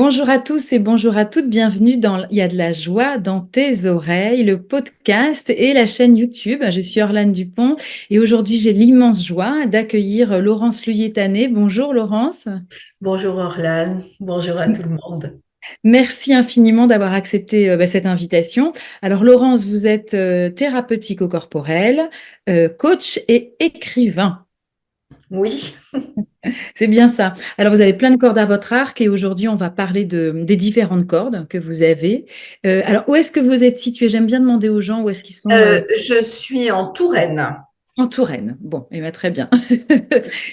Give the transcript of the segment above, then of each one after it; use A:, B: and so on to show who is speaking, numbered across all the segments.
A: Bonjour à tous et bonjour à toutes, bienvenue dans Il y a de la joie dans tes oreilles, le podcast et la chaîne YouTube. Je suis Orlane Dupont et aujourd'hui j'ai l'immense joie d'accueillir Laurence Luyetané. Bonjour Laurence.
B: Bonjour Orlane, bonjour à tout le monde.
A: Merci infiniment d'avoir accepté cette invitation. Alors Laurence, vous êtes thérapeute psychocorporelle, coach et écrivain.
B: Oui,
A: C'est bien ça. Alors, vous avez plein de cordes à votre arc et aujourd'hui, on va parler des différentes cordes que vous avez. Alors, où est-ce que vous êtes situé? J'aime bien demander aux gens où est-ce qu'ils sont
B: je suis en Touraine.
A: en Touraine. Bon, et bien très bien.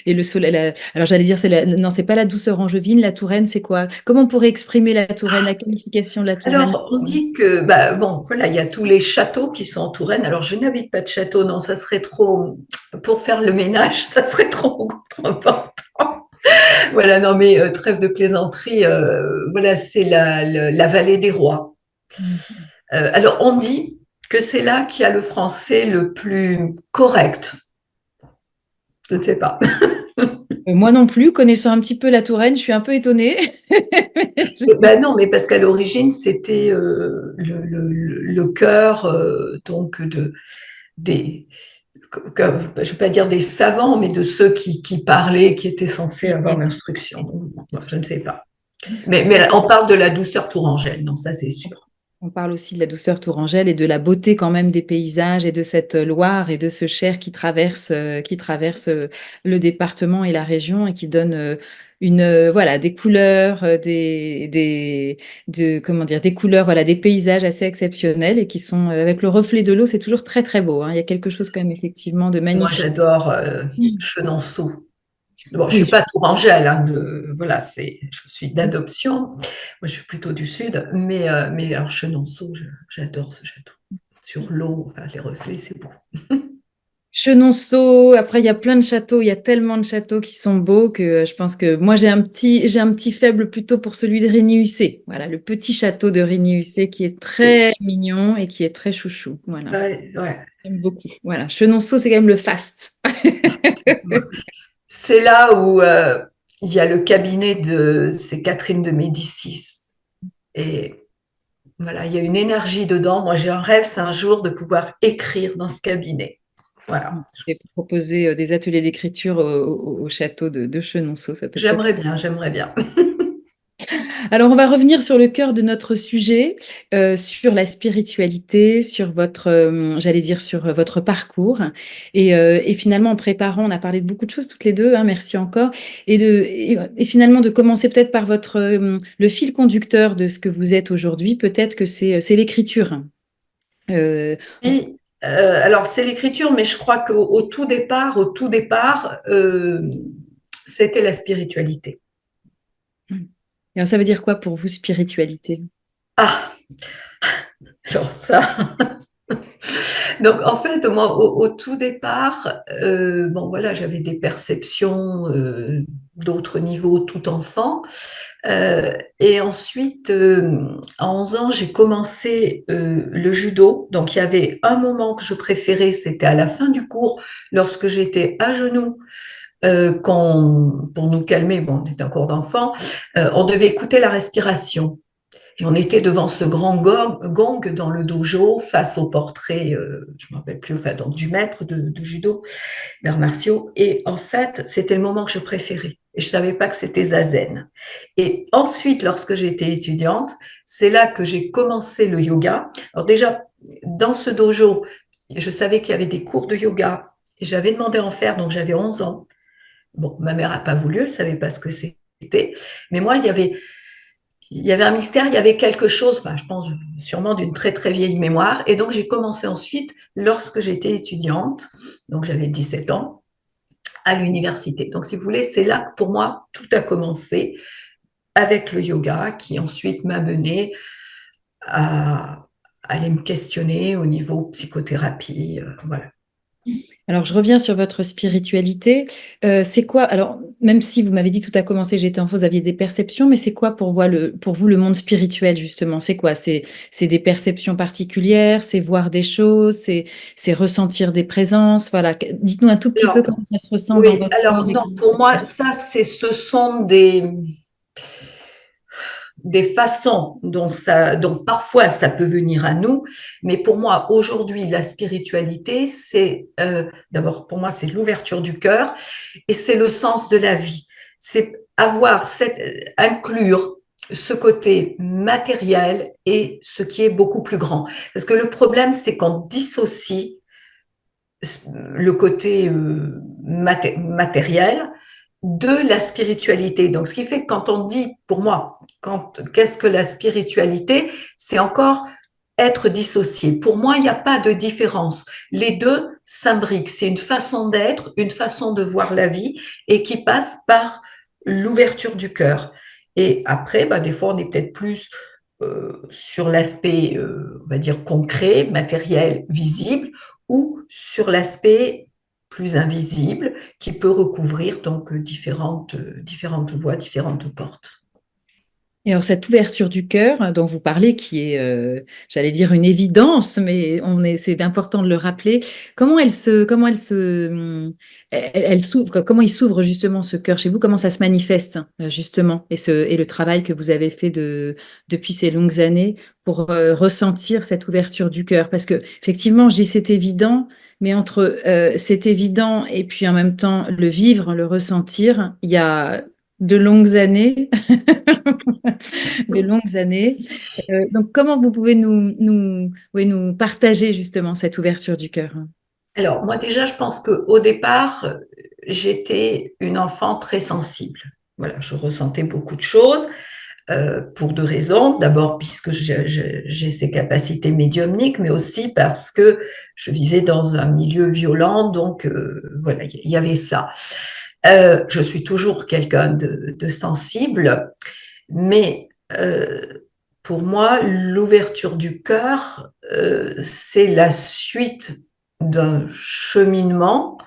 A: Et le soleil, alors j'allais dire, non, c'est pas la douceur angevine. La Touraine, c'est quoi? Comment on pourrait exprimer la Touraine, la qualification de la Touraine?
B: Alors, on dit que, bah, bon, voilà, il y a tous les châteaux qui sont en Touraine. Alors, je n'habite pas de château, non, ça serait trop, pour faire le ménage, ça serait trop important. Voilà, non, mais trêve de plaisanterie, voilà, c'est la vallée des rois.
A: Mhm.
B: Alors, on dit que c'est là qu'il y a le français le plus correct. Je ne sais pas.
A: Moi non plus, connaissant un petit peu la Touraine, je suis un peu étonnée.
B: Ben non, mais parce qu'à l'origine, c'était le cœur donc des, je ne veux pas dire des savants, mais de ceux qui parlaient, qui étaient censés avoir l'instruction. Donc, bon, je ne sais pas. Mais on parle de la douceur tourangelle, non, ça c'est sûr.
A: On parle aussi de la douceur tourangelle et de la beauté quand même des paysages et de cette Loire et de ce Cher qui traverse le département et la région et qui donne voilà, des couleurs, comment dire, des couleurs, voilà, des paysages assez exceptionnels et qui sont, avec le reflet de l'eau, c'est toujours très, très beau, hein. Il y a quelque chose quand même effectivement de
B: Moi,
A: magnifique.
B: j'adore
A: Mm.
B: Chenonceau. Bon, je suis
A: Oui.
B: pas tourangelle, hein, voilà, je suis d'adoption. Moi, je suis plutôt du sud, mais alors Chenonceau, j'adore ce château. Sur l'eau, enfin, les reflets, c'est beau.
A: Chenonceau, après il y a plein de châteaux, il y a tellement de châteaux qui sont beaux que je pense que moi j'ai un petit faible plutôt pour celui de Rigny-Hussé. Voilà, le petit château de Rigny-Hussé qui est très mignon et qui est très chouchou. Voilà,
B: Ouais, ouais.
A: j'aime beaucoup. Voilà, Chenonceau, c'est quand même le faste.
B: C'est là où il y a le cabinet c'est Catherine de Médicis. Et voilà, il y a une énergie dedans. Moi, j'ai un rêve, c'est un jour de pouvoir écrire dans ce cabinet. Voilà.
A: Et proposer des ateliers d'écriture au château de Chenonceau, ça peut peut-être.
B: J'aimerais bien, j'aimerais bien.
A: Alors, on va revenir sur le cœur de notre sujet, sur la spiritualité, sur votre, j'allais dire, sur votre parcours. Et finalement, en préparant, on a parlé de beaucoup de choses toutes les deux, hein, merci encore. Et finalement, de commencer peut-être par le fil conducteur de ce que vous êtes aujourd'hui, peut-être que c'est l'écriture. Euh,
B: Et, alors, c'est l'écriture, mais je crois qu'au au tout départ, c'était la spiritualité.
A: alors, ça veut dire quoi pour vous, spiritualité?
B: Ah, alors ça. Donc, en fait, moi, au tout départ, bon, voilà, j'avais des perceptions d'autres niveaux tout enfant. Et ensuite, à 11 ans, j'ai commencé le judo. Donc, il y avait un moment que je préférais, c'était à la fin du cours, lorsque j'étais à genoux, pour nous calmer, bon, on était un cours d'enfant, on devait écouter la respiration. Et on était devant ce grand gong dans le dojo face au portrait, je ne me rappelle plus, enfin, donc, du maître de judo, d'arts martiaux. Et en fait, c'était le moment que je préférais. Et je ne savais pas que c'était Zazen. Et ensuite, lorsque j'étais étudiante, c'est là que j'ai commencé le yoga. Alors déjà, dans ce dojo, je savais qu'il y avait des cours de yoga. Et j'avais demandé à en faire, donc j'avais 11 ans. Bon, ma mère n'a pas voulu, elle ne savait pas ce que c'était. Mais moi, il y avait un mystère, il y avait quelque chose, enfin, je pense sûrement d'une très très vieille mémoire. Et donc, j'ai commencé ensuite, lorsque j'étais étudiante, donc j'avais 17 ans, à l'université. Donc, si vous voulez, c'est là que pour moi, tout a commencé avec le yoga qui ensuite m'a mené à aller me questionner au niveau psychothérapie. Voilà.
A: Alors, je reviens sur votre spiritualité. C'est quoi, alors, même si vous m'avez dit tout a commencé, j'étais enfant, vous aviez des perceptions, mais c'est quoi pour vous le monde spirituel, justement? C'est quoi? C'est des perceptions particulières, c'est voir des choses, c'est ressentir des présences. Voilà. Dites-nous un tout petit peu
B: Alors,
A: comment ça se ressent dans
B: oui,
A: votre corps
B: alors
A: et
B: non,
A: comment
B: pour
A: ça se
B: moi,
A: passe.
B: ça, ce sont des, des façons dont parfois ça peut venir à nous, mais pour moi, aujourd'hui, la spiritualité, c'est d'abord, pour moi, c'est l'ouverture du cœur et c'est le sens de la vie. C'est inclure ce côté matériel et ce qui est beaucoup plus grand. Parce que le problème, c'est qu'on dissocie le côté matériel de la spiritualité. Donc, ce qui fait que quand on dit, pour moi, qu'est-ce que la spiritualité, c'est encore être dissocié. Pour moi, il n'y a pas de différence. Les deux s'imbriquent. C'est une façon d'être, une façon de voir la vie et qui passe par l'ouverture du cœur. Et après, des fois, on est peut-être plus sur l'aspect, on va dire, concret, matériel, visible, ou sur l'aspect plus invisible qui peut recouvrir donc différentes voies, différentes portes.
A: Et alors cette ouverture du cœur dont vous parlez, qui est, j'allais dire une évidence, mais c'est important de le rappeler. Elle s'ouvre, comment il s'ouvre justement ce cœur chez vous? Comment ça se manifeste justement? Et le travail que vous avez fait depuis ces longues années pour ressentir cette ouverture du cœur. Parce que effectivement, je dis c'est évident, mais entre c'est évident et puis en même temps le vivre, le ressentir, il y a de longues années. De longues années. Donc, comment vous pouvez oui, nous partager justement cette ouverture du cœur?
B: Alors, moi déjà, je pense qu'au départ, j'étais une enfant très sensible. Voilà, je ressentais beaucoup de choses pour deux raisons. D'abord, puisque j'ai ces capacités médiumniques, mais aussi parce que je vivais dans un milieu violent, donc voilà, il y avait ça. Je suis toujours quelqu'un de sensible, mais pour moi, l'ouverture du cœur, c'est la suite d'un cheminement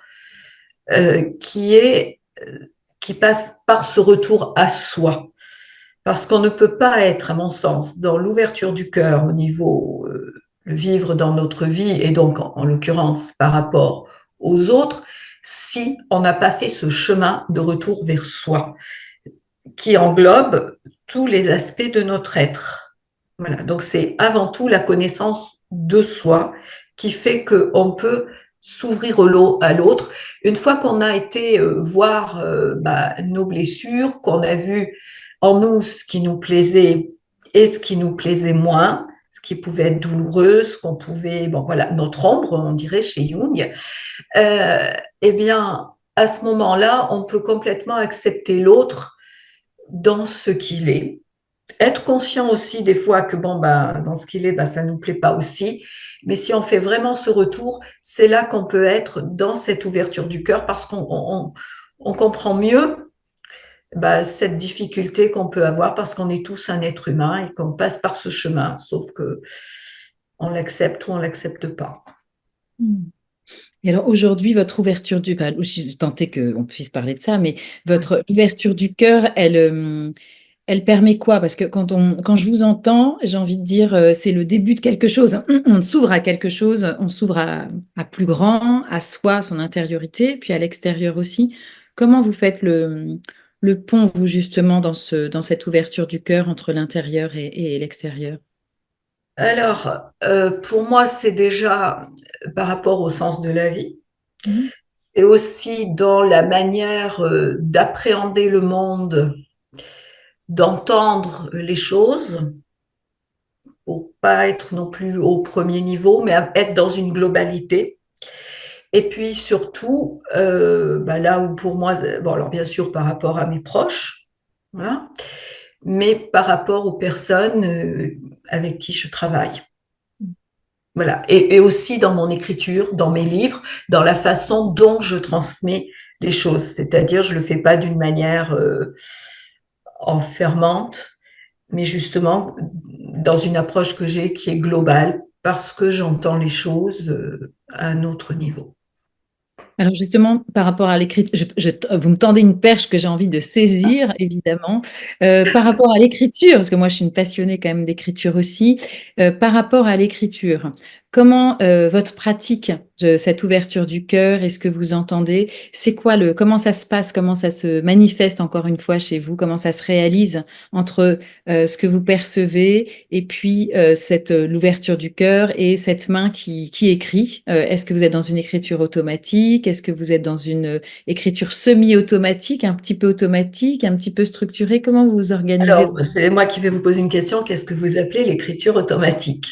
B: qui qui passe par ce retour à soi. Parce qu'on ne peut pas être, à mon sens, dans l'ouverture du cœur au niveau le vivre dans notre vie et donc en l'occurrence par rapport aux autres, si on n'a pas fait ce chemin de retour vers soi qui englobe tous les aspects de notre être. Voilà, donc c'est avant tout la connaissance de soi qui fait qu'on peut s'ouvrir à l'autre. Une fois qu'on a été voir nos blessures, qu'on a vu en nous ce qui nous plaisait et ce qui nous plaisait moins, ce qui pouvait être douloureux, ce qu'on pouvait, bon voilà, notre ombre, on dirait chez Jung, eh bien, à ce moment-là, on peut complètement accepter l'autre dans ce qu'il est. Être conscient aussi des fois que dans ce qu'il est, ça ne nous plaît pas aussi. Mais si on fait vraiment ce retour, c'est là qu'on peut être dans cette ouverture du cœur parce qu'on comprend mieux cette difficulté qu'on peut avoir parce qu'on est tous un être humain et qu'on passe par ce chemin, sauf que on l'accepte ou on l'accepte pas.
A: Et alors aujourd'hui, votre ouverture du cœur, je suis tentée qu'on puisse parler de ça, mais votre ouverture du cœur, elle permet quoi? Parce que quand je vous entends, j'ai envie de dire, c'est le début de quelque chose. On s'ouvre à quelque chose, on s'ouvre à plus grand, à soi, son intériorité, puis à l'extérieur aussi. Comment vous faites le pont, vous, justement, dans cette ouverture du cœur entre l'intérieur et l'extérieur?
B: Alors, pour moi, c'est déjà par rapport au sens de la vie.
A: Mhm.
B: C'est aussi dans la manière d'appréhender le monde, d'entendre les choses, pour pas être non plus au premier niveau, mais être dans une globalité. Et puis surtout, là où pour moi, bon alors bien sûr par rapport à mes proches, voilà, mais par rapport aux personnes avec qui je travaille. Voilà. Et aussi dans mon écriture, dans mes livres, dans la façon dont je transmets les choses. C'est-à-dire, je le fais pas d'une manière enfermante, mais justement dans une approche que j'ai qui est globale, parce que j'entends les choses à un autre niveau.
A: Alors justement, par rapport à l'écriture, vous me tendez une perche que j'ai envie de saisir, évidemment. Par rapport à l'écriture, parce que moi je suis une passionnée quand même d'écriture aussi, par rapport à l'écriture, comment votre pratique, cette ouverture du cœur et ce que vous entendez, c'est quoi comment ça se passe, comment ça se manifeste encore une fois chez vous, comment ça se réalise entre ce que vous percevez et puis l'ouverture du cœur et cette main qui écrit. Est-ce que vous êtes dans une écriture automatique? Est-ce que vous êtes dans une écriture semi-automatique, un petit peu automatique, un petit peu structurée? Comment vous vous organisez?
B: Alors, c'est moi qui vais vous poser une question. Qu'est-ce que vous appelez l'écriture automatique?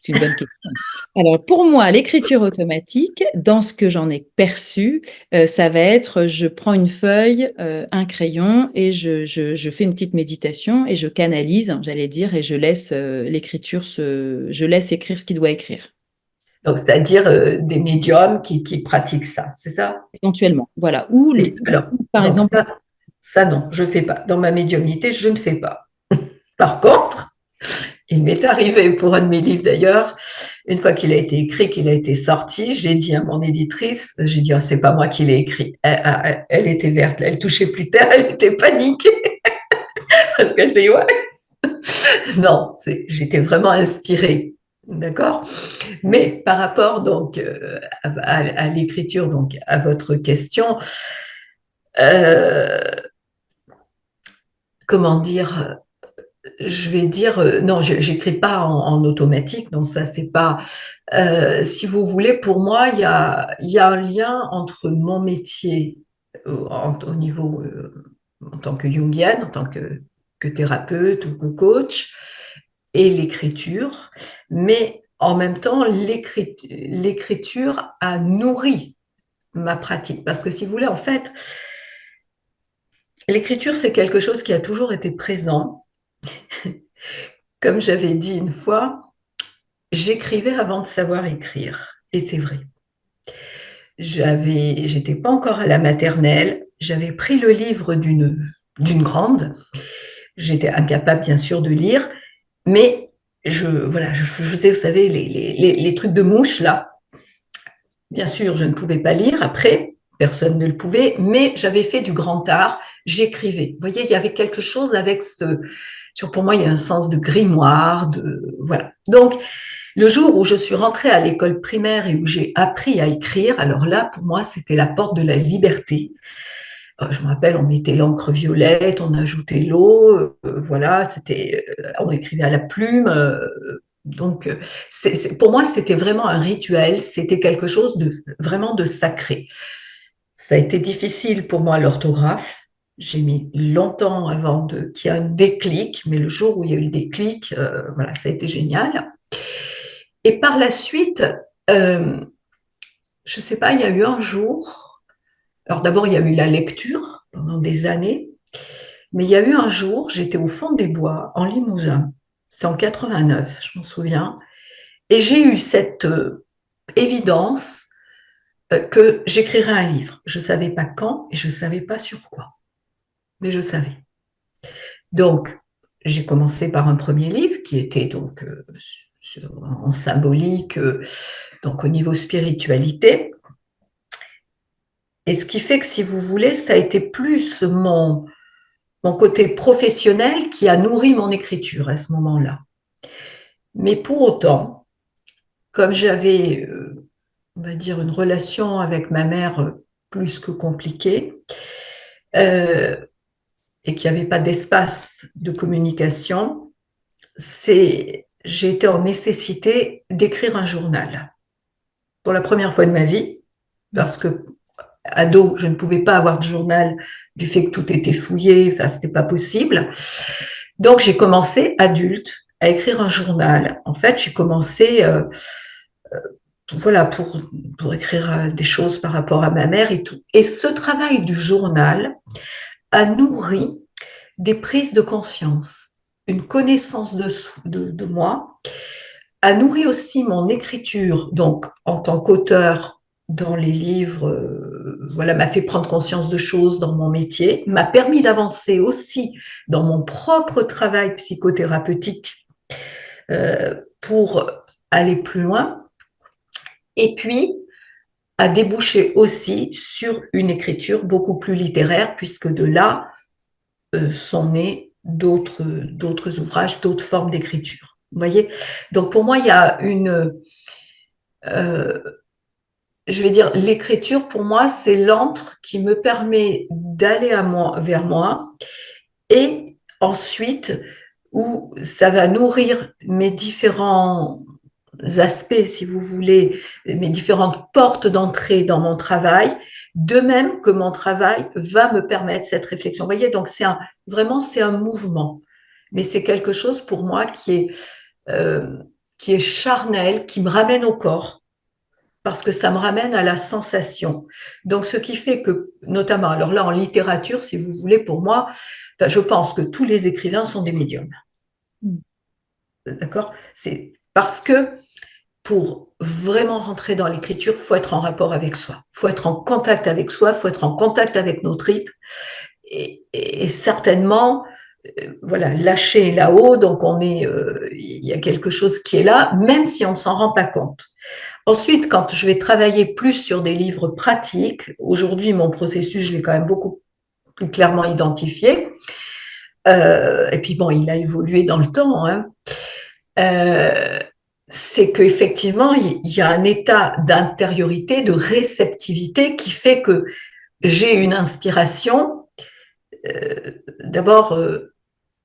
A: C'est une bonne question. Alors, pour moi, l'écriture automatique, dans ce que j'en ai perçu, ça va être, je prends une feuille, un crayon et je fais une petite méditation et je canalise, j'allais dire, et je laisse je laisse écrire ce qu'il doit écrire.
B: Donc, c'est-à-dire des médiums qui pratiquent ça, c'est ça?
A: Éventuellement, voilà. Ou,
B: Oui. Alors,
A: par
B: donc
A: exemple,
B: ça, non, je ne fais pas. Dans ma médiumnité, je ne fais pas. Par contre, il m'est arrivé pour un de mes livres d'ailleurs, une fois qu'il a été écrit, qu'il a été sorti, j'ai dit à mon éditrice, j'ai dit, ah, c'est pas moi qui l'ai écrit. Elle était verte, elle touchait plus terre, elle était paniquée parce qu'elle s'est dit, ouais, non, j'étais vraiment inspirée. D'accord? Mais par rapport donc à l'écriture, donc à votre question, euh, comment dire, je vais dire, non, j'écris pas en automatique, donc ça c'est pas. Si vous voulez, pour moi, il y a un lien entre mon métier au niveau en tant que Jungienne, en tant que thérapeute ou que coach, et l'écriture, mais en même temps, l'écriture a nourri ma pratique. Parce que si vous voulez, en fait, l'écriture, c'est quelque chose qui a toujours été présent. Comme j'avais dit une fois, j'écrivais avant de savoir écrire. Et c'est vrai. J'étais pas encore à la maternelle. J'avais pris le livre d'une grande. J'étais incapable, bien sûr, de lire. Mais voilà, je faisais, vous savez, les trucs de mouche, là. Bien sûr, je ne pouvais pas lire après, personne ne le pouvait, mais j'avais fait du grand art, j'écrivais. Vous voyez, il y avait quelque chose avec pour moi, il y a un sens de grimoire, voilà. Donc, le jour où je suis rentrée à l'école primaire et où j'ai appris à écrire, alors là, pour moi, c'était la porte de la liberté. Je me rappelle, on mettait l'encre violette, on ajoutait l'eau, voilà, on écrivait à la plume. Donc, pour moi, c'était vraiment un rituel, c'était quelque chose vraiment de sacré. Ça a été difficile pour moi l'orthographe. J'ai mis longtemps avant qu'il y ait un déclic, mais le jour où il y a eu le déclic, voilà, ça a été génial. Et par la suite, je ne sais pas, il y a eu un jour. Alors d'abord, il y a eu la lecture pendant des années. Mais il y a eu un jour, j'étais au fond des bois, en Limousin, c'est en 89, je m'en souviens, et j'ai eu cette évidence que j'écrirais un livre. Je ne savais pas quand et je ne savais pas sur quoi, mais je savais. Donc, j'ai commencé par un premier livre qui était donc en symbolique, donc au niveau spiritualité. Et ce qui fait que, si vous voulez, ça a été plus mon côté professionnel qui a nourri mon écriture à ce moment-là. Mais pour autant, comme j'avais, on va dire, une relation avec ma mère plus que compliquée, et qu'il n'y avait pas d'espace de communication, j'ai été en nécessité d'écrire un journal. Pour la première fois de ma vie, parce que ado, je ne pouvais pas avoir de journal du fait que tout était fouillé, enfin, c'était pas possible. Donc, j'ai commencé, adulte, à écrire un journal. En fait, j'ai commencé, voilà, pour écrire des choses par rapport à ma mère et tout. Et ce travail du journal a nourri des prises de conscience, une connaissance de moi, a nourri aussi mon écriture, donc en tant qu'auteur dans les livres, voilà, m'a fait prendre conscience de choses dans mon métier, m'a permis d'avancer aussi dans mon propre travail psychothérapeutique pour aller plus loin, et puis a débouché aussi sur une écriture beaucoup plus littéraire, puisque de là sont nés d'autres ouvrages, d'autres formes d'écriture. Vous voyez? Donc pour moi, il y a euh, je vais dire, l'écriture pour moi, c'est l'antre qui me permet d'aller vers moi et ensuite où ça va nourrir mes différents aspects, si vous voulez, mes différentes portes d'entrée dans mon travail, de même que mon travail va me permettre cette réflexion. Vous voyez, donc vraiment, c'est un mouvement, mais c'est quelque chose pour moi euh, qui est charnel, qui me ramène au corps, parce que ça me ramène à la sensation. Donc, ce qui fait que, notamment, alors là, en littérature, si vous voulez, pour moi, enfin, je pense que tous les écrivains sont des médiums. D'accord? C'est parce que pour vraiment rentrer dans l'écriture, il faut être en rapport avec soi. Il faut être en contact avec soi, il faut être en contact avec nos tripes. Et certainement, voilà, lâcher là-haut, donc il y a quelque chose qui est là, même si on ne s'en rend pas compte. Ensuite, quand je vais travailler plus sur des livres pratiques, aujourd'hui, mon processus, je l'ai quand même beaucoup plus clairement identifié. Et puis bon, il a évolué dans le temps. Hein. C'est qu'effectivement, il y a un état d'intériorité, de réceptivité qui fait que j'ai une inspiration. D'abord,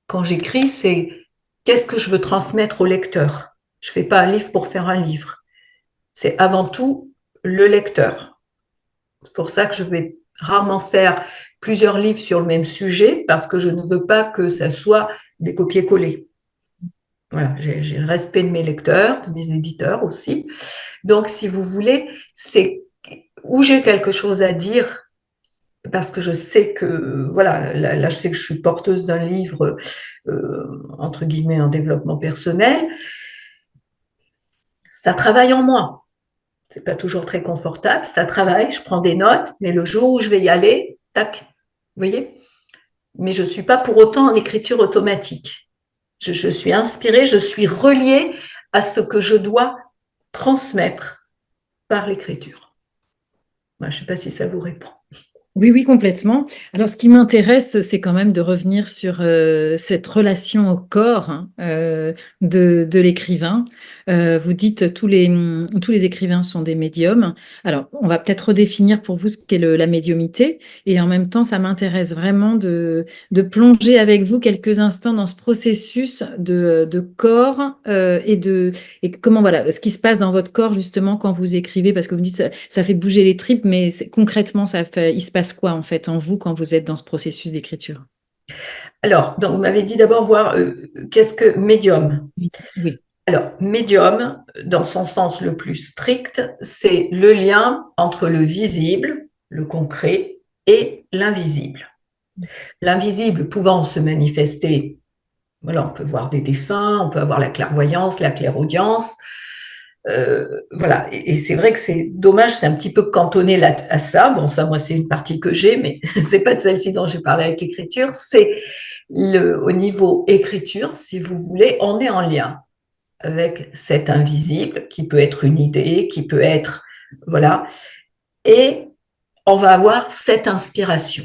B: quand j'écris, c'est qu'est-ce que je veux transmettre au lecteur. Je ne fais pas un livre pour faire un livre. C'est avant tout le lecteur. C'est pour ça que je vais rarement faire plusieurs livres sur le même sujet, parce que je ne veux pas que ça soit des copier-coller. Voilà, j'ai le respect de mes lecteurs, de mes éditeurs aussi. Donc, si vous voulez, c'est où j'ai quelque chose à dire, parce que je sais que, voilà, là je sais que je suis porteuse d'un livre, entre guillemets, en développement personnel, ça travaille en moi. C'est pas toujours très confortable, ça travaille, je prends des notes, mais le jour où je vais y aller, tac, vous voyez? Mais je suis pas pour autant en écriture automatique. Je suis inspirée, je suis reliée à ce que je dois transmettre par l'écriture. Je ne sais pas si ça vous répond.
A: Oui, oui, complètement. Alors, ce qui m'intéresse, c'est quand même de revenir sur cette relation au corps hein, de l'écrivain. Vous dites tous les écrivains sont des médiums. Alors, on va peut-être redéfinir pour vous ce qu'est la médiumité. Et en même temps, ça m'intéresse vraiment de plonger avec vous quelques instants dans ce processus de corps et comment, voilà, ce qui se passe dans votre corps justement quand vous écrivez, parce que vous me dites ça fait bouger les tripes, mais concrètement, il se passe quoi en fait en vous quand vous êtes dans ce processus d'écriture?
B: Alors, donc, vous m'avez dit d'abord voir qu'est-ce que médium.
A: Oui, oui.
B: Alors, médium, dans son sens le plus strict, c'est le lien entre le visible, le concret, et l'invisible. L'invisible pouvant se manifester, voilà, on peut voir des défunts, on peut avoir la clairvoyance, la clairaudience, voilà, et c'est vrai que c'est dommage, c'est un petit peu cantonné à ça. Bon, ça, moi, c'est une partie que j'ai, mais c'est pas de celle-ci dont j'ai parlé avec écriture. C'est au niveau écriture, si vous voulez, on est en lien avec cet invisible qui peut être une idée, qui peut être, voilà, et on va avoir cette inspiration.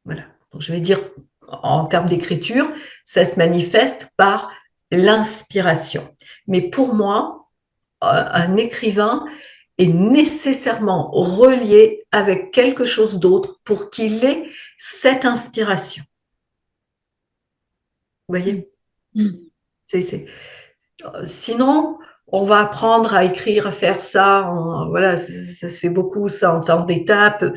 B: Voilà. Donc, je vais dire, en termes d'écriture, ça se manifeste par l'inspiration. Mais pour moi, un écrivain est nécessairement relié avec quelque chose d'autre pour qu'il ait cette inspiration. Vous voyez? Sinon, on va apprendre à écrire, à faire ça. Voilà, ça se fait beaucoup, ça en temps d'étape.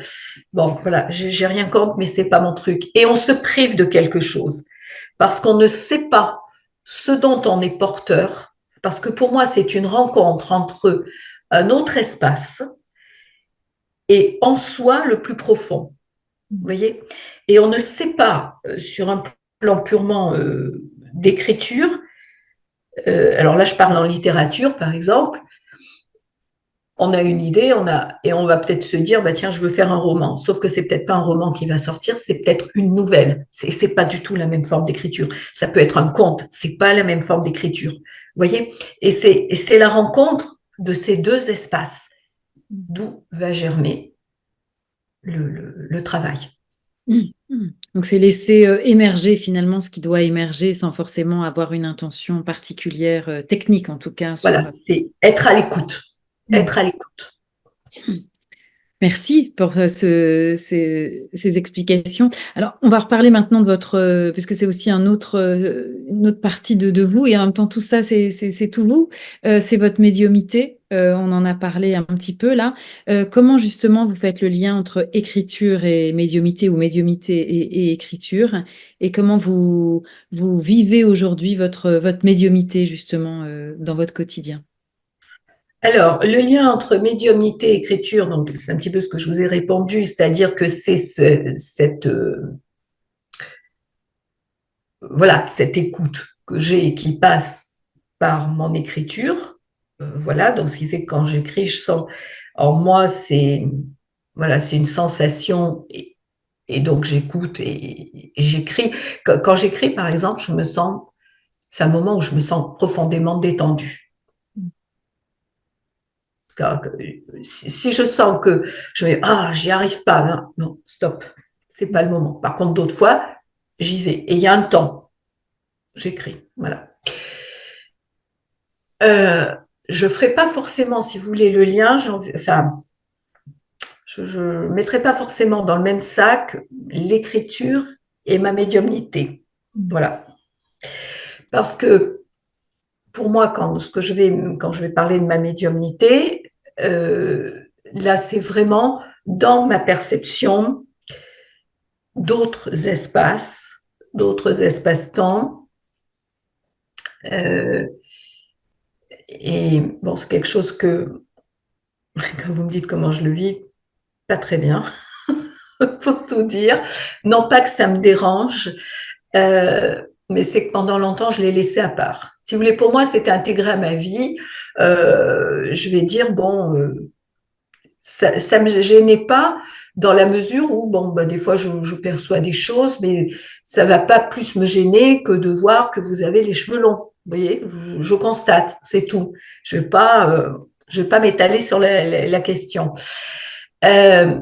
B: Bon, voilà, j'ai rien contre, mais c'est pas mon truc. Et on se prive de quelque chose parce qu'on ne sait pas ce dont on est porteur. Parce que pour moi, c'est une rencontre entre un autre espace et en soi le plus profond. Vous voyez? Et on ne sait pas, sur un plan purement d'écriture, alors là je parle en littérature par exemple, on a une idée, et on va peut-être se dire, bah tiens, je veux faire un roman. Sauf que c'est peut-être pas un roman qui va sortir, c'est peut-être une nouvelle. C'est pas du tout la même forme d'écriture. Ça peut être un conte, c'est pas la même forme d'écriture. Vous voyez? Et c'est la rencontre de ces deux espaces d'où va germer le travail.
A: Mmh, mmh. Donc, c'est laisser émerger finalement ce qui doit émerger sans forcément avoir une intention particulière, technique en tout cas,
B: Voilà,
A: sur.
B: c'est être à l'écoute.
A: Hmm.
B: Être à l'écoute.
A: Merci pour ces explications. Alors, on va reparler maintenant de votre, puisque c'est aussi une autre partie de vous, et en même temps, tout ça, c'est tout vous. C'est votre médiumité. On en a parlé un petit peu là. Comment justement vous faites le lien entre écriture et médiumité, ou médiumité et écriture, et comment vous vivez aujourd'hui votre médiumité justement dans votre quotidien?
B: Alors, le lien entre médiumnité et écriture, donc c'est un petit peu ce que je vous ai répondu, c'est-à-dire que c'est voilà, cette écoute que j'ai et qui passe par mon écriture. Voilà, donc ce qui fait que quand j'écris, je sens en moi, c'est voilà, c'est une sensation et donc j'écoute et j'écris. Quand j'écris, par exemple, c'est un moment où je me sens profondément détendue. Si je sens que je vais, j'y arrive pas, non, non, stop, c'est pas le moment. Par contre, d'autres fois, j'y vais. Et il y a un temps, j'écris, voilà. Je ferai pas forcément, si vous voulez, le lien, enfin, je mettrai pas forcément dans le même sac l'écriture et ma médiumnité. Voilà. Parce que pour moi, quand je vais parler de ma médiumnité, là, c'est vraiment dans ma perception d'autres espaces-temps. Euh, et bon, c'est quelque chose que, quand vous me dites comment je le vis, pas très bien, pour tout dire. Non pas que ça me dérange, mais c'est que pendant longtemps, je l'ai laissé à part. Si vous voulez, pour moi, c'était intégré à ma vie. Je vais dire, bon, ça me gênait pas dans la mesure où, bon, bah, des fois, je perçois des choses, mais ça va pas plus me gêner que de voir que vous avez les cheveux longs. Vous voyez, je constate, c'est tout. Je vais pas m'étaler sur la question. Euh,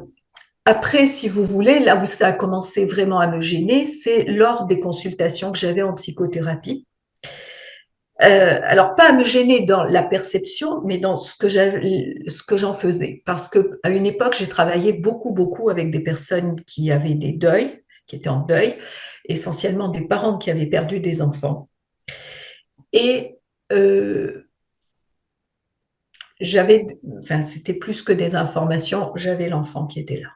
B: Après, si vous voulez, là où ça a commencé vraiment à me gêner, c'est lors des consultations que j'avais en psychothérapie. Alors, pas à me gêner dans la perception, mais dans ce que j'en faisais. Parce que à une époque, j'ai travaillé beaucoup avec des personnes qui avaient des deuils, qui étaient en deuil, essentiellement des parents qui avaient perdu des enfants. Et j'avais, enfin, c'était plus que des informations, j'avais l'enfant qui était là.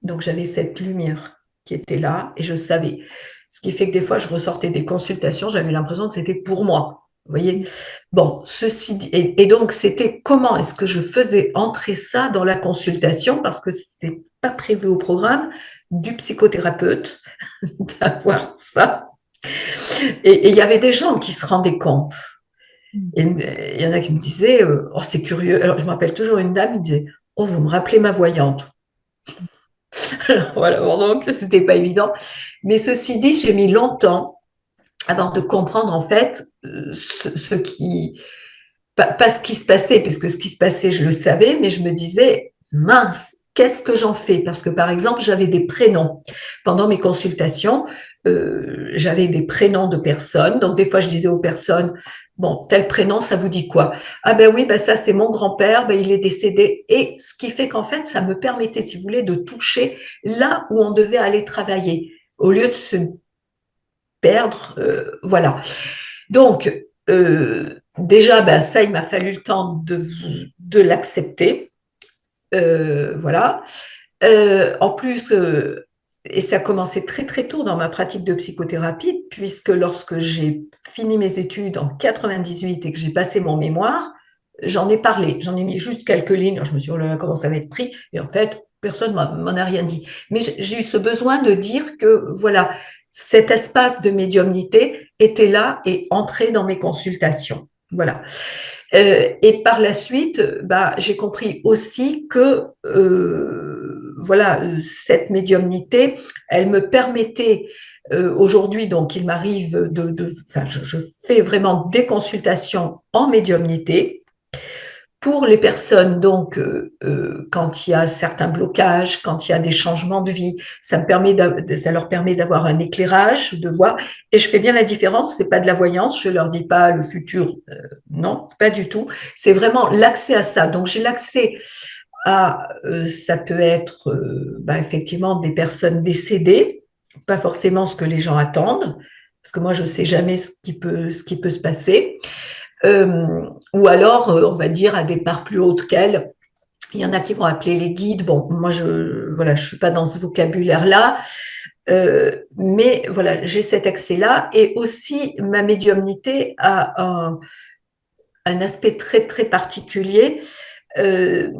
B: Donc j'avais cette lumière qui était là et je savais. Ce qui fait que des fois, je ressortais des consultations, j'avais l'impression que c'était pour moi. Vous voyez? Bon, ceci dit, et donc c'était comment est-ce que je faisais entrer ça dans la consultation parce que c'était pas prévu au programme du psychothérapeute d'avoir ça. Et il y avait des gens qui se rendaient compte. Et il y en a qui me disaient, oh c'est curieux. Alors je me rappelle toujours une dame, il me disait, oh vous me rappelez ma voyante. Voilà, bon, donc c'était pas évident. Mais ceci dit, j'ai mis longtemps avant de comprendre en fait ce qui, pas ce qui se passait, parce que ce qui se passait, je le savais, mais je me disais, mince, qu'est-ce que j'en fais? Parce que par exemple, j'avais des prénoms. Pendant mes consultations, j'avais des prénoms de personnes. Donc des fois, je disais aux personnes, bon, tel prénom, ça vous dit quoi? Ah ben oui, ben ça c'est mon grand-père, ben il est décédé. Et ce qui fait qu'en fait, ça me permettait, si vous voulez, de toucher là où on devait aller travailler, au lieu de se perdre. Voilà. Donc, déjà, ben, ça, il m'a fallu le temps de l'accepter. Voilà. En plus, et ça a commencé très très tôt dans ma pratique de psychothérapie, puisque lorsque j'ai fini mes études en 98 et que j'ai passé mon mémoire, j'en ai parlé, j'en ai mis juste quelques lignes. Alors, je me suis dit, oh là là, comment ça va être pris? Et en fait, personne m'en a rien dit. Mais j'ai eu ce besoin de dire que, voilà, cet espace de médiumnité était là et entrait dans mes consultations. Voilà. Et par la suite, bah, j'ai compris aussi que voilà, cette médiumnité, elle me permettait aujourd'hui, donc il m'arrive enfin, je fais vraiment des consultations en médiumnité Pour les personnes, donc, quand il y a certains blocages, quand il y a des changements de vie, ça leur permet d'avoir un éclairage, de voir. Et je fais bien la différence, c'est pas de la voyance, je leur dis pas le futur, non, pas du tout. C'est vraiment l'accès à ça. Donc, j'ai l'accès à, ça peut être effectivement des personnes décédées, pas forcément ce que les gens attendent, parce que moi, je sais jamais ce qui peut se passer. Ou alors, on va dire, à des parts plus hautes qu'elles. Il y en a qui vont appeler les guides. Bon, moi, voilà, je suis pas dans ce vocabulaire-là. Mais voilà, j'ai cet accès-là. Et aussi, ma médiumnité a un aspect très, très particulier. Euh,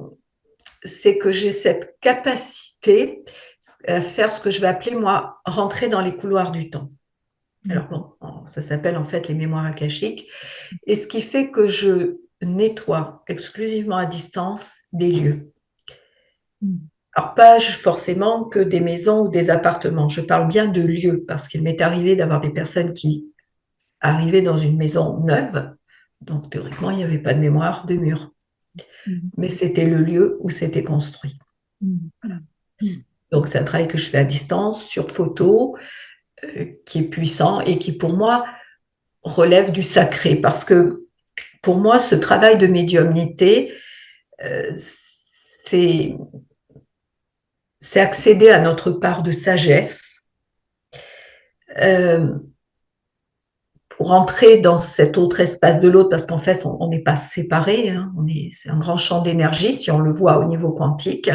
B: c'est que j'ai cette capacité à faire ce que je vais appeler, moi, rentrer dans les couloirs du temps. Alors bon, ça s'appelle en fait les mémoires akashiques. Et ce qui fait que je nettoie exclusivement à distance des lieux. Alors, pas forcément que des maisons ou des appartements. Je parle bien de lieux parce qu'il m'est arrivé d'avoir des personnes qui arrivaient dans une maison neuve. Donc, théoriquement, il n'y avait pas de mémoire de mur. Mais c'était le lieu où c'était construit. Donc, c'est un travail que je fais à distance, sur photo, qui est puissant et qui, pour moi, relève du sacré. Parce que, pour moi, ce travail de médiumnité, c'est accéder à notre part de sagesse euh, pour entrer dans cet autre espace de l'autre, parce qu'en fait, on n'est pas séparés, hein, c'est un grand champ d'énergie, si on le voit au niveau quantique.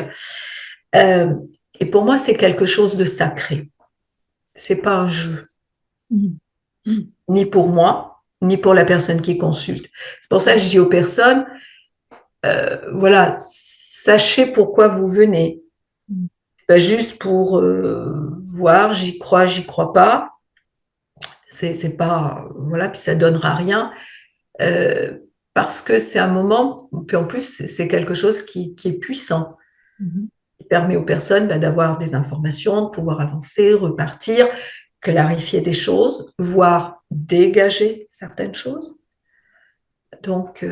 B: Euh, et pour moi, c'est quelque chose de sacré. C'est pas un jeu, ni pour moi, ni pour la personne qui consulte. C'est pour ça que je dis aux personnes, voilà, sachez pourquoi vous venez. C'est pas juste pour voir, j'y crois pas. C'est pas, voilà, puis ça donnera rien. Euh, Parce que c'est un moment, puis en plus, c'est quelque chose qui est puissant, qui permet aux personnes d'avoir des informations, de pouvoir avancer, repartir, clarifier des choses, voire dégager certaines choses. Donc,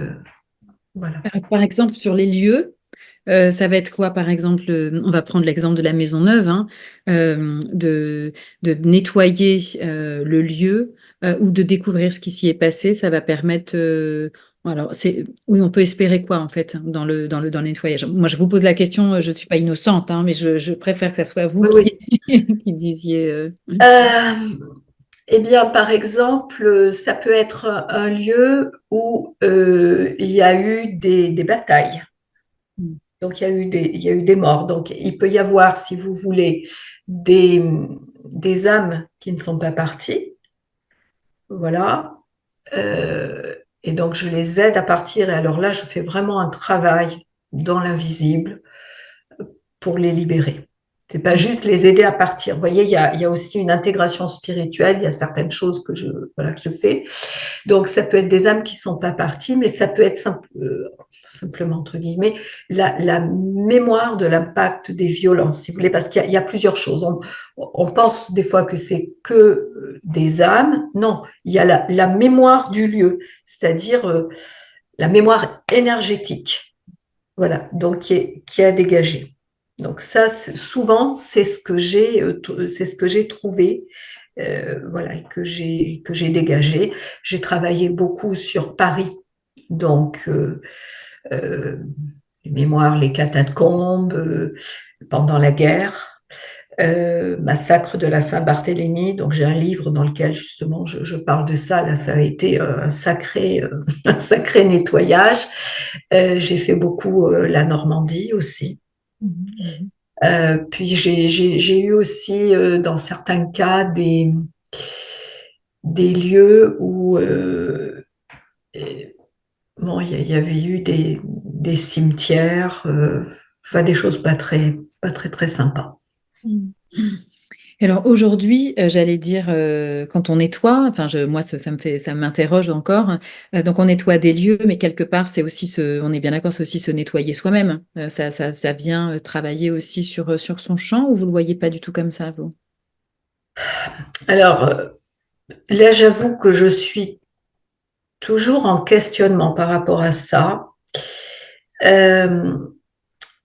B: voilà.
A: Par exemple, sur les lieux, ça va être quoi, par exemple, on va prendre l'exemple de la maison neuve, hein, de nettoyer le lieu ou de découvrir ce qui s'y est passé, ça va permettre. Alors, oui, on peut espérer quoi en fait dans le nettoyage. Moi, je vous pose la question, je ne suis pas innocente, hein, mais je préfère que ça soit vous
B: Oui, oui.
A: qui disiez.
B: Euh, eh bien, par exemple, ça peut être un lieu où il y a eu des batailles. Donc, il y a eu des morts. Donc, il peut y avoir, si vous voulez, des âmes qui ne sont pas parties. Voilà. Et donc, je les aide à partir. Et alors là, je fais vraiment un travail dans l'invisible pour les libérer. C'est pas juste les aider à partir. Vous voyez, il y a aussi une intégration spirituelle. Il y a certaines choses voilà, que je fais. Donc, ça peut être des âmes qui sont pas parties, mais ça peut être simplement, entre guillemets, la mémoire de l'impact des violences, si vous voulez, parce qu'il y a plusieurs choses. On pense des fois que c'est que des âmes. Non, il y a la mémoire du lieu, c'est-à-dire la mémoire énergétique. Voilà, donc qui a dégagé. Donc ça, souvent, c'est ce que j'ai trouvé, voilà, que j'ai dégagé. J'ai travaillé beaucoup sur Paris, donc euh, les mémoires, les catacombes pendant la guerre, massacre de la Saint-Barthélemy. Donc j'ai un livre dans lequel justement je parle de ça. Là, ça a été un sacré nettoyage. J'ai fait beaucoup la Normandie aussi. Puis j'ai eu aussi dans certains cas des lieux où bon, il y avait eu des cimetières, enfin des choses pas très très sympas.
A: Alors aujourd'hui, j'allais dire, quand on nettoie, enfin moi ça m'interroge encore. Donc on nettoie des lieux, mais quelque part c'est aussi on est bien d'accord, c'est aussi se nettoyer soi-même. Ça vient travailler aussi sur son champ, ou vous le voyez pas du tout comme ça, vous?
B: Alors là, j'avoue que je suis toujours en questionnement par rapport à ça. Euh,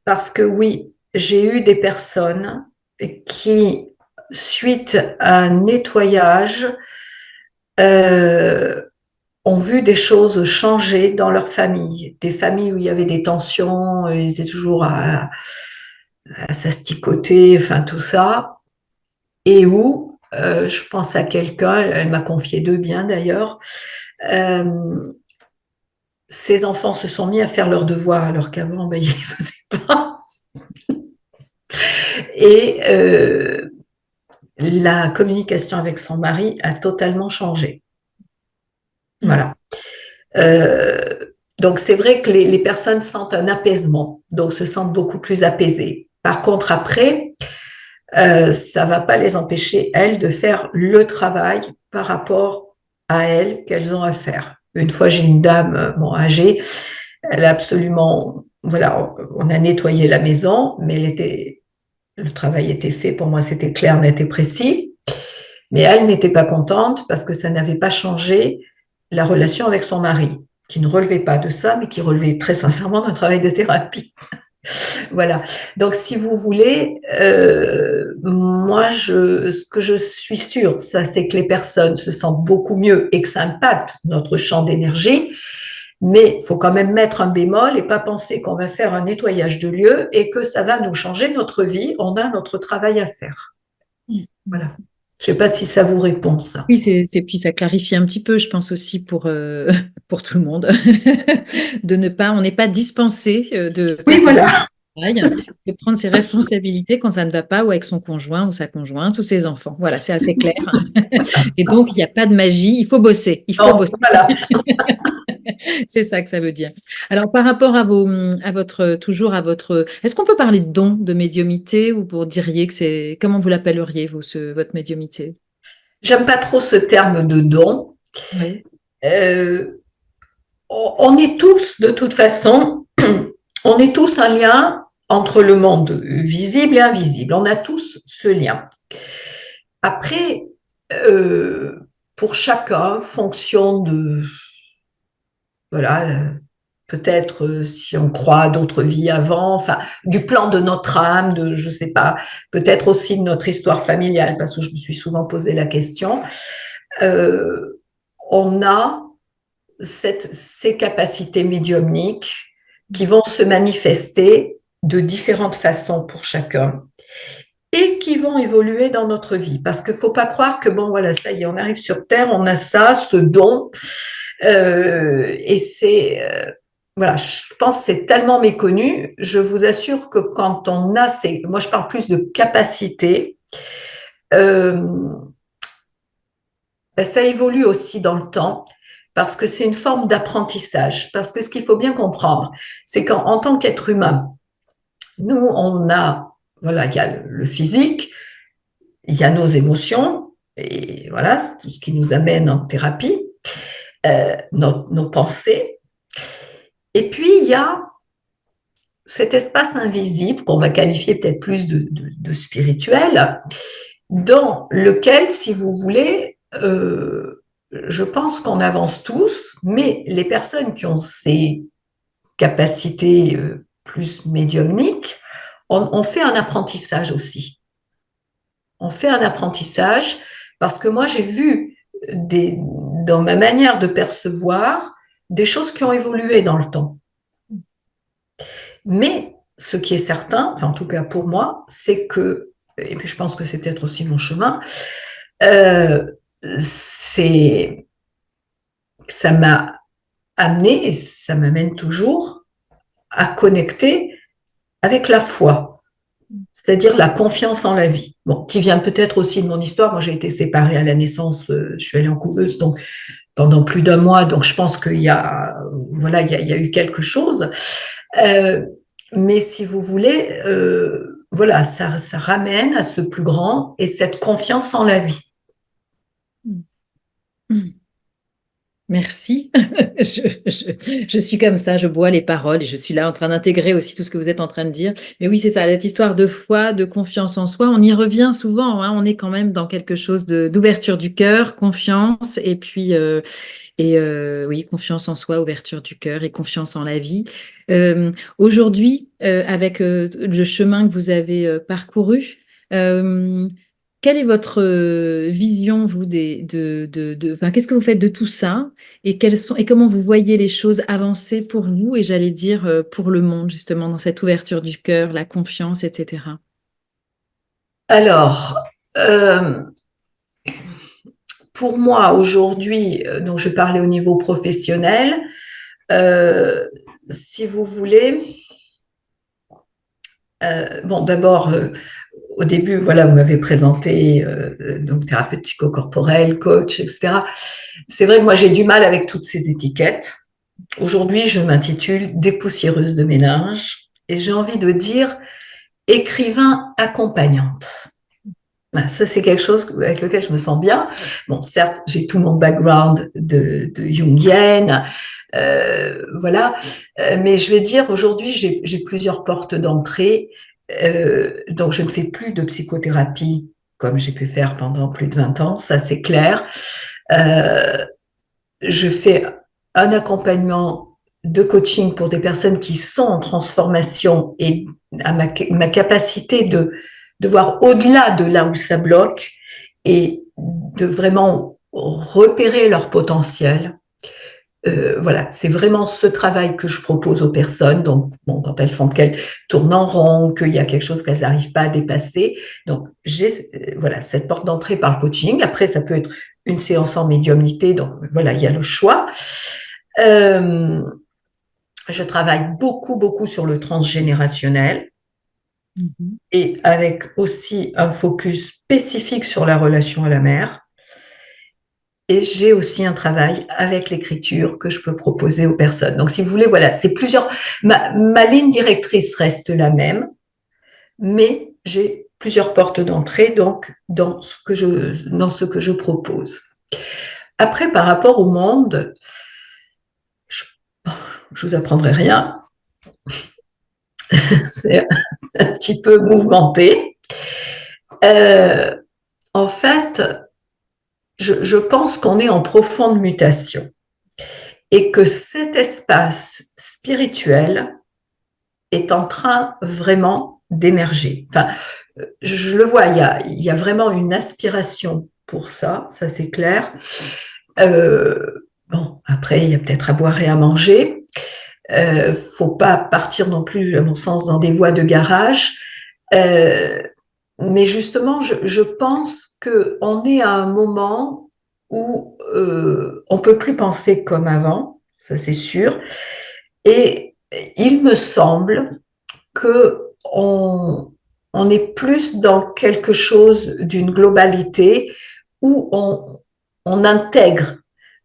B: Parce que oui, j'ai eu des personnes qui, suite à un nettoyage, euh, ont vu des choses changer dans leur famille. Des familles où il y avait des tensions, ils étaient toujours à s'asticoter, enfin tout ça. Et où, je pense à quelqu'un, elle m'a confié deux biens d'ailleurs, euh, ses enfants se sont mis à faire leurs devoirs alors qu'avant, ben, ils ne les faisaient pas. Et la communication avec son mari a totalement changé.
A: Mm.
B: Voilà. Euh, donc, c'est vrai que les personnes sentent un apaisement, donc se sentent beaucoup plus apaisées. Par contre, après, ça ne va pas les empêcher, elles, de faire le travail par rapport à elles qu'elles ont à faire. Une fois, j'ai une dame bon, âgée, elle a absolument, voilà, on a nettoyé la maison, mais le travail était fait, pour moi c'était clair, net et précis, mais elle n'était pas contente parce que ça n'avait pas changé la relation avec son mari, qui ne relevait pas de ça, mais qui relevait très sincèrement d'un travail de thérapie. Voilà. Donc, si vous voulez, moi, ce que je suis sûre, ça, c'est que les personnes se sentent beaucoup mieux et que ça impacte notre champ d'énergie. Mais il faut quand même mettre un bémol et pas penser qu'on va faire un nettoyage de lieu et que ça va nous changer notre vie. On a notre travail à faire. Voilà. Je ne sais pas si ça vous répond, ça.
A: Oui, puis ça clarifie un petit peu, je pense aussi pour tout le monde, de ne pas, on n'est pas dispensé de
B: Oui,
A: face à
B: voilà.
A: notre travail, de prendre ses responsabilités quand ça ne va pas ou avec son conjoint ou sa conjointe ou ses enfants. Voilà, c'est assez clair. Et donc, il n'y a pas de magie, il faut bosser, il faut
B: Non,
A: bosser.
B: voilà.
A: C'est ça que ça veut dire. Alors, par rapport toujours à votre, est-ce qu'on peut parler de don, de médiumité ou vous diriez que c'est, comment vous l'appelleriez, vous, votre médiumité?
B: J'aime pas trop ce terme de don.
A: Oui.
B: Euh, on est tous, de toute façon, on est tous un lien entre le monde visible et invisible. On a tous ce lien. Après, euh, pour chacun, fonction de, voilà, peut-être si on croit à d'autres vies avant, enfin, du plan de notre âme, de, je sais pas, peut-être aussi de notre histoire familiale, parce que je me suis souvent posé la question, euh, on a ces capacités médiumniques qui vont se manifester de différentes façons pour chacun et qui vont évoluer dans notre vie. Parce qu'il ne faut pas croire que, bon, voilà, ça y est, on arrive sur Terre, on a ça, ce don, et c'est... voilà, je pense que c'est tellement méconnu. Je vous assure que quand on a ces... Moi, je parle plus de capacité. Euh, Ça évolue aussi dans le temps parce que c'est une forme d'apprentissage. Parce que ce qu'il faut bien comprendre, c'est qu'en tant qu'être humain, nous, on a, voilà, il y a le physique, il y a nos émotions, et voilà, c'est tout ce qui nous amène en thérapie, nos pensées. Et puis, il y a cet espace invisible qu'on va qualifier peut-être plus de spirituel, dans lequel, si vous voulez, je pense qu'on avance tous, mais les personnes qui ont ces capacités plus médiumniques, on fait un apprentissage aussi. On fait un apprentissage parce que moi, j'ai vu dans ma manière de percevoir des choses qui ont évolué dans le temps. Mais ce qui est certain, enfin en tout cas pour moi, c'est que, et puis je pense que c'est peut-être aussi mon chemin, euh, c'est, ça m'a amené, et ça m'amène toujours, à connecter avec la foi, c'est-à-dire la confiance en la vie. Bon, qui vient peut-être aussi de mon histoire. Moi, j'ai été séparée à la naissance, je suis allée en couveuse, donc pendant plus d'un mois, donc je pense qu'il y a, voilà, il y a eu quelque chose. Euh, mais si vous voulez, voilà, ça ramène à ce plus grand et cette confiance en la vie.
A: Mm. Merci. Je suis comme ça, je bois les paroles et je suis là en train d'intégrer aussi tout ce que vous êtes en train de dire. Mais oui, c'est ça, cette histoire de foi, de confiance en soi, on y revient souvent, hein, on est quand même dans quelque chose d'ouverture du cœur, confiance, et puis oui, confiance en soi, ouverture du cœur et confiance en la vie. Aujourd'hui, avec le chemin que vous avez parcouru, euh, quelle est votre vision, vous, enfin, qu'est-ce que vous faites de tout ça et, et comment vous voyez les choses avancer pour vous et j'allais dire pour le monde, justement, dans cette ouverture du cœur, la confiance, etc.
B: Alors, euh, pour moi, aujourd'hui, donc je parlais au niveau professionnel, euh, si vous voulez, bon, d'abord, au début, voilà, vous m'avez présenté donc thérapeute psychocorporel, coach, etc. C'est vrai que moi, j'ai du mal avec toutes ces étiquettes. Aujourd'hui, je m'intitule dépoussiéreuse de ménage et j'ai envie de dire écrivain accompagnante. Voilà, ça, c'est quelque chose avec lequel je me sens bien. Bon, certes, j'ai tout mon background de Jungienne, voilà, mais je vais dire aujourd'hui, j'ai plusieurs portes d'entrée. Donc, je ne fais plus de psychothérapie comme j'ai pu faire pendant plus de 20 ans, ça c'est clair. Euh, je fais un accompagnement de coaching pour des personnes qui sont en transformation et à ma capacité de voir au-delà de là où ça bloque et de vraiment repérer leur potentiel. Voilà, c'est vraiment ce travail que je propose aux personnes. Donc, bon, quand elles sentent qu'elles tournent en rond, qu'il y a quelque chose qu'elles n'arrivent pas à dépasser. Donc, j'ai voilà cette porte d'entrée par le coaching. Après, ça peut être une séance en médiumnité. Donc, voilà, il y a le choix. Euh, je travaille beaucoup, beaucoup sur le transgénérationnel
A: Mhm.
B: et avec aussi un focus spécifique sur la relation à la mère. Et j'ai aussi un travail avec l'écriture que je peux proposer aux personnes. Donc, si vous voulez, voilà, c'est plusieurs. Ma ligne directrice reste la même, mais j'ai plusieurs portes d'entrée, donc dans ce que je propose. Après, par rapport au monde, je, je vous apprendrai rien. C'est un petit peu mouvementé. Euh, en fait, je pense qu'on est en profonde mutation et que cet espace spirituel est en train vraiment d'émerger. Enfin, je le vois, il y a vraiment une aspiration pour ça c'est clair. Bon, après, il y a peut-être à boire et à manger. Faut pas partir non plus, à mon sens, dans des voies de garage. Euh, mais justement, je pense qu'on est à un moment où on peut plus penser comme avant, ça c'est sûr. Et il me semble que on est plus dans quelque chose d'une globalité où on intègre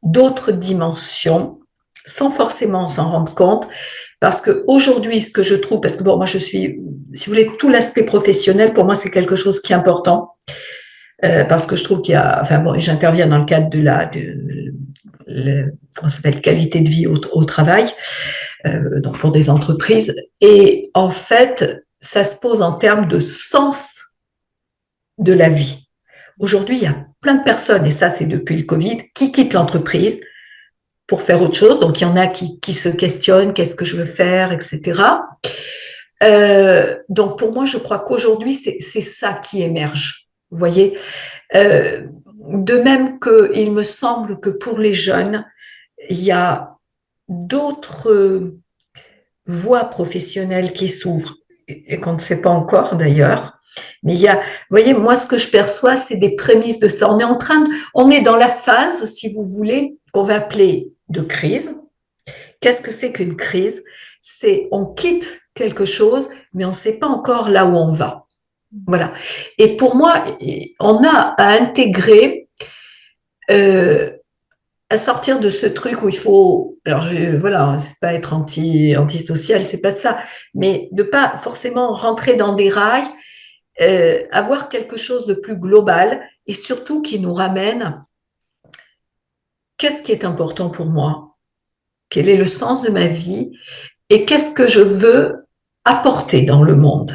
B: d'autres dimensions sans forcément s'en rendre compte. Parce qu'aujourd'hui, ce que je trouve, parce que bon, moi je suis, si vous voulez, tout l'aspect professionnel, pour moi, c'est quelque chose qui est important. Parce que je trouve qu'il y a, enfin bon, j'interviens dans le cadre de comment ça s'appelle, qualité de vie au travail, donc pour des entreprises. Et en fait, ça se pose en termes de sens de la vie. Aujourd'hui, il y a plein de personnes, et ça c'est depuis le Covid, qui quittent l'entreprise pour faire autre chose. Donc il y en a qui se questionnent, qu'est-ce que je veux faire, etc. Donc pour moi, je crois qu'aujourd'hui, c'est ça qui émerge. Vous voyez, de même qu'il me semble que pour les jeunes, il y a d'autres voies professionnelles qui s'ouvrent et qu'on ne sait pas encore d'ailleurs. Mais il y a, vous voyez, moi, ce que je perçois, c'est des prémices de ça. On est dans la phase, si vous voulez, qu'on va appeler de crise. Qu'est-ce que c'est qu'une crise? C'est on quitte quelque chose, mais on ne sait pas encore là où on va. Voilà. Et pour moi, on a à intégrer, à sortir de ce truc où il faut, alors voilà, c'est pas être antisocial, c'est pas ça, mais de pas forcément rentrer dans des rails, avoir quelque chose de plus global et surtout qui nous ramène qu'est-ce qui est important pour moi, quel est le sens de ma vie et qu'est-ce que je veux apporter dans le monde.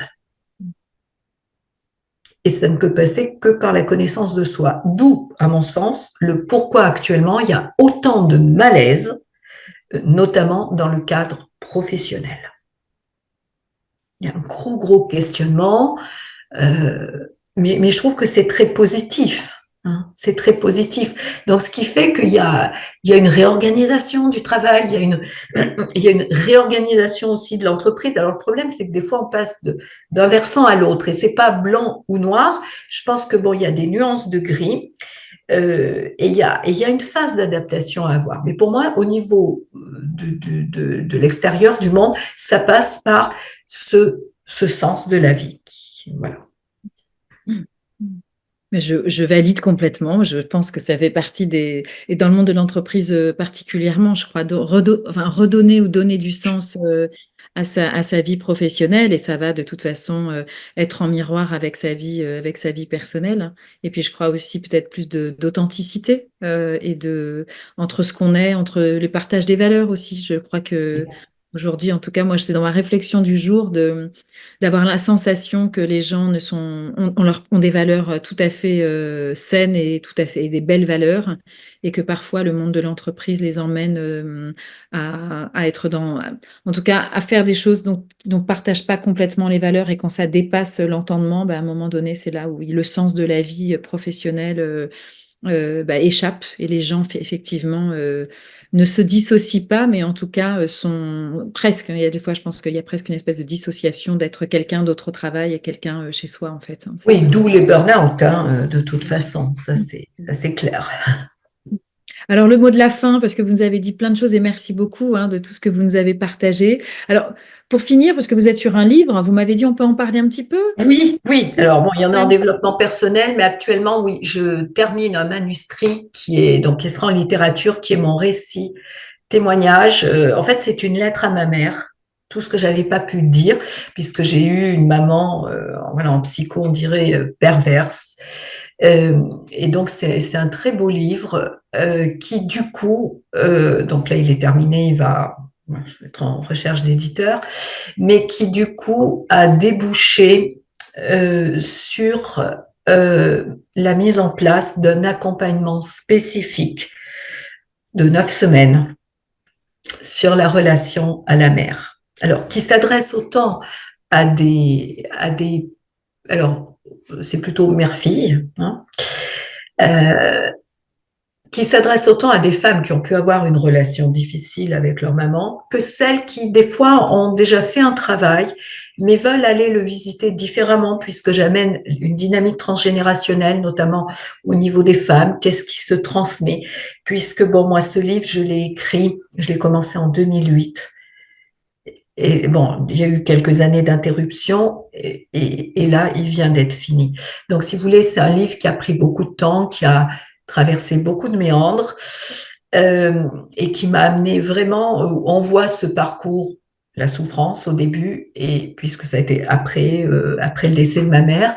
B: Et ça ne peut passer que par la connaissance de soi. D'où, à mon sens, le pourquoi actuellement il y a autant de malaise, notamment dans le cadre professionnel. Il y a un gros questionnement, mais je trouve que c'est très positif. Hein, c'est très positif. Donc, ce qui fait qu'il y a une réorganisation du travail, il y a une réorganisation aussi de l'entreprise. Alors, le problème, c'est que des fois, on passe d'un versant à l'autre et c'est pas blanc ou noir. Je pense que bon, il y a des nuances de gris. Et il y a une phase d'adaptation à avoir. Mais pour moi, au niveau de l'extérieur du monde, ça passe par ce sens de la vie. Voilà.
A: Mais je valide complètement. Je pense que ça fait partie des... Et dans le monde de l'entreprise particulièrement, je crois, redonner ou donner du sens à sa vie professionnelle. Et ça va de toute façon être en miroir avec avec sa vie personnelle. Et puis je crois aussi peut-être plus d'authenticité entre ce qu'on est, entre le partage des valeurs aussi. Je crois que aujourd'hui, en tout cas, moi, c'est dans ma réflexion du jour d'avoir la sensation que les gens ont des valeurs tout à fait saines et tout à fait et des belles valeurs, et que parfois le monde de l'entreprise les emmène à être en tout cas, à faire des choses dont on ne partage pas complètement les valeurs, et quand ça dépasse l'entendement, à un moment donné, c'est là où le sens de la vie professionnelle échappe, et les gens effectivement ne se dissocient pas, mais en tout cas sont presque. Il y a des fois, je pense qu'il y a presque une espèce de dissociation d'être quelqu'un d'autre au travail et quelqu'un chez soi, en fait. Hein,
B: oui, d'où les burn-out, hein, de toute façon, ça c'est clair.
A: Alors, le mot de la fin, parce que vous nous avez dit plein de choses et merci beaucoup de tout ce que vous nous avez partagé. Alors, pour finir, parce que vous êtes sur un livre, vous m'avez dit on peut en parler un petit peu?
B: Oui. Alors bon, il y en a en développement personnel, mais actuellement, oui, je termine un manuscrit qui sera en littérature, qui est mon récit, témoignage. En fait, c'est une lettre à ma mère. Tout ce que j'avais pas pu dire, puisque j'ai eu une maman, voilà, en psycho, on dirait perverse. Et donc, c'est un très beau livre qui, du coup, donc là, il est terminé, je vais être en recherche d'éditeur, mais qui, du coup, a débouché sur la mise en place d'un accompagnement spécifique de 9 semaines sur la relation à la mère. Alors, qui s'adresse autant alors, c'est plutôt mère-fille, hein, qui s'adresse autant à des femmes qui ont pu avoir une relation difficile avec leur maman que celles qui, des fois, ont déjà fait un travail, mais veulent aller le visiter différemment, puisque j'amène une dynamique transgénérationnelle, notamment au niveau des femmes. Qu'est-ce qui se transmet? Puisque, bon, moi, ce livre, je l'ai commencé en 2008. Et bon, il y a eu quelques années d'interruption et là, il vient d'être fini. Donc, si vous voulez, c'est un livre qui a pris beaucoup de temps, qui a traversé beaucoup de méandres et qui m'a amené vraiment, on voit ce parcours, la souffrance au début, et puisque ça a été après le décès de ma mère,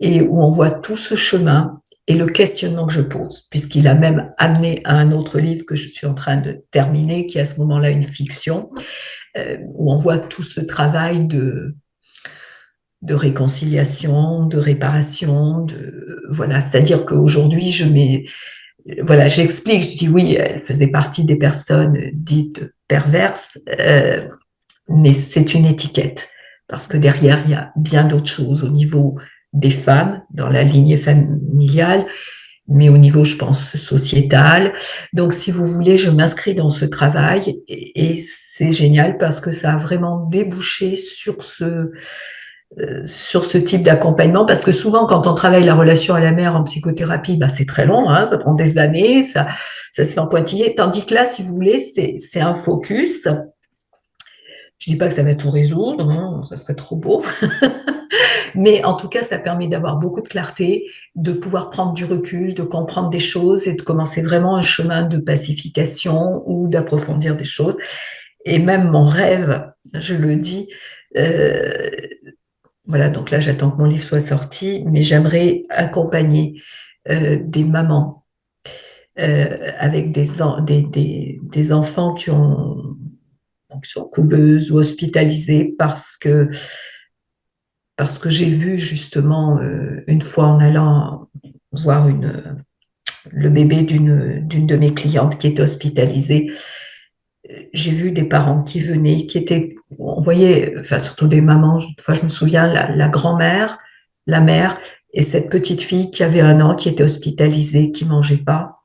B: et où on voit tout ce chemin et le questionnement que je pose, puisqu'il a même amené à un autre livre que je suis en train de terminer, qui est à ce moment-là une fiction, où on voit tout ce travail de réconciliation, de réparation, voilà, c'est-à-dire qu'aujourd'hui, j'explique, je dis oui, elle faisait partie des personnes dites perverses, mais c'est une étiquette, parce que derrière, il y a bien d'autres choses au niveau des femmes, dans la lignée familiale, mais au niveau, je pense, sociétal. Donc, si vous voulez, je m'inscris dans ce travail et c'est génial parce que ça a vraiment débouché sur ce type d'accompagnement, parce que souvent, quand on travaille la relation à la mère en psychothérapie, c'est très long, hein, ça prend des années, ça se fait en pointillé, tandis que là, si vous voulez, c'est un focus. Je dis pas que ça va tout résoudre, hein, ça serait trop beau. Mais en tout cas, ça permet d'avoir beaucoup de clarté, de pouvoir prendre du recul, de comprendre des choses et de commencer vraiment un chemin de pacification ou d'approfondir des choses. Et même mon rêve, je le dis, voilà, donc là, j'attends que mon livre soit sorti, mais j'aimerais accompagner des mamans avec des enfants qui sont couveuses ou hospitalisées parce que j'ai vu justement une fois en allant voir le bébé d'une de mes clientes qui était hospitalisée, j'ai vu des parents qui venaient, qui étaient, on voyait, enfin surtout des mamans, une fois je me souviens, la grand-mère, la mère et cette petite fille qui avait 1 an, qui était hospitalisée, qui mangeait pas.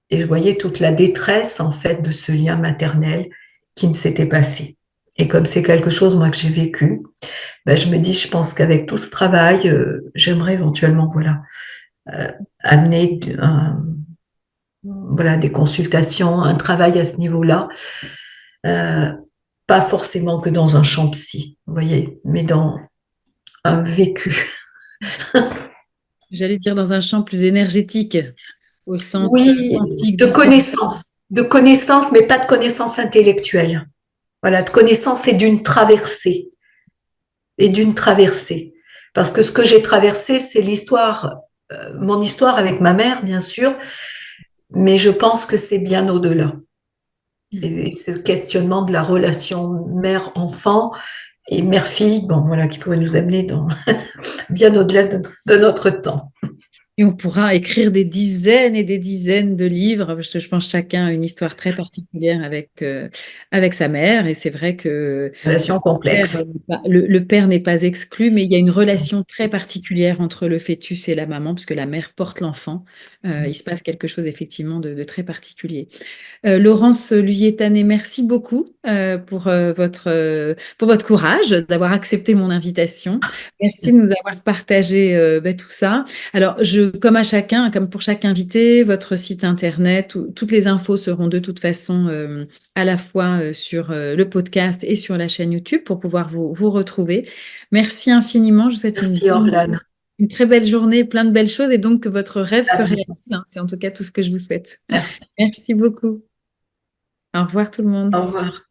B: Et je voyais toute la détresse en fait de ce lien maternel qui ne s'était pas fait. Et comme c'est quelque chose moi que j'ai vécu, ben, je me dis, je pense qu'avec tout ce travail, j'aimerais éventuellement voilà amener voilà des consultations, un travail à ce niveau-là. Euh, Pas forcément que dans un champ psy, vous voyez, mais dans un vécu.
A: J'allais dire dans un champ plus énergétique, au sens
B: Oui,
A: quantique du terme.
B: de connaissance, mais pas de connaissance intellectuelle. Voilà, de connaissance et d'une traversée. Parce que ce que j'ai traversé, c'est mon histoire avec ma mère, bien sûr, mais je pense que c'est bien au-delà. Et ce questionnement de la relation mère-enfant et mère-fille, bon, voilà, qui pourrait nous amener bien au-delà de notre temps.
A: Et on pourra écrire des dizaines et des dizaines de livres, parce que je pense que chacun a une histoire très particulière avec sa mère. Et c'est vrai que
B: Relation complexe.
A: le père n'est pas exclu, mais il y a une relation très particulière entre le fœtus et la maman, puisque la mère porte l'enfant. Il se passe quelque chose effectivement de très particulier. Laurence Luyetané, merci beaucoup pour votre courage d'avoir accepté mon invitation. Merci de nous avoir partagé tout ça. Alors, comme à chacun, comme pour chaque invité, votre site internet, toutes les infos seront de toute façon à la fois sur le podcast et sur la chaîne YouTube pour pouvoir vous retrouver. Merci infiniment. Je vous souhaite
B: Merci Orlane.
A: une très belle journée, plein de belles choses et donc que votre rêve se réalise, hein. C'est en tout cas tout ce que je vous souhaite.
B: Merci.
A: Merci beaucoup. Au revoir tout le monde.
B: Au revoir.